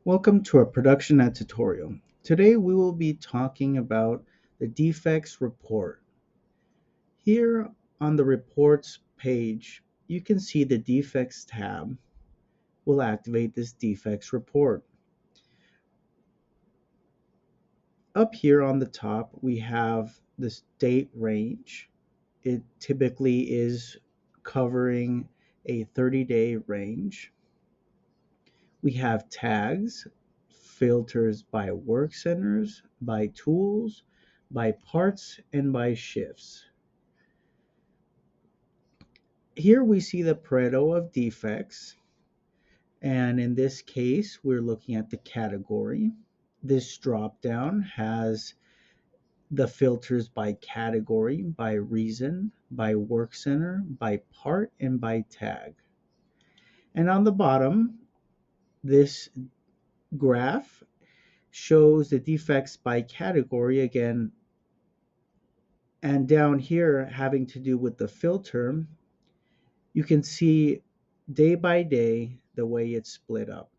Welcome to our ProductionNet tutorial. Today we will be talking about the defects report. Here on the reports page, you can see the defects tab will activate this defects report. Up here on the top, we have this date range. It typically is covering a 30-day range. We have tags, filters by work centers, by tools, by parts, and by shifts. Here we see the Pareto of defects, and in this case, we're looking at the category. This drop down has the filters by category, by reason, by work center, by part, and by tag. And on the bottom, this graph shows the defects by category again, and down here having to do with the filter, you can see day by day the way it's split up.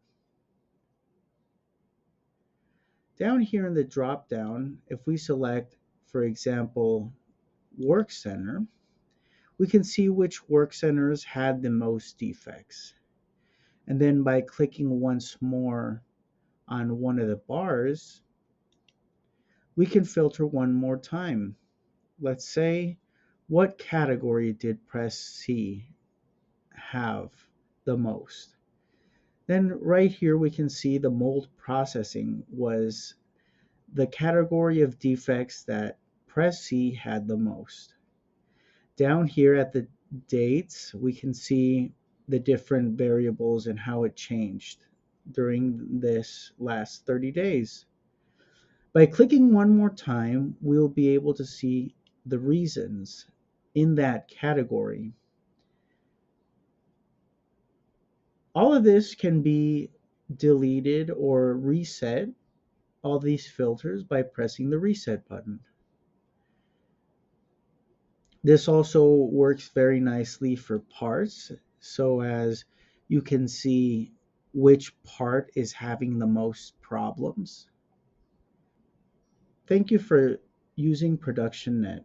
Down here in the drop down, if we select, for example, work center, we can see which work centers had the most defects. And then by clicking once more on one of the bars, we can filter one more time. Let's say, what category did press C have the most? Then right here we can see the mold processing was the category of defects that press C had the most. Down here at the dates, we can see the different variables and how it changed during this last 30 days. By clicking one more time, we'll be able to see the reasons in that category. All of this can be deleted or reset, all these filters, by pressing the reset button. This also works very nicely for parts, so as you can see which part is having the most problems. Thank you for using ProductionNet.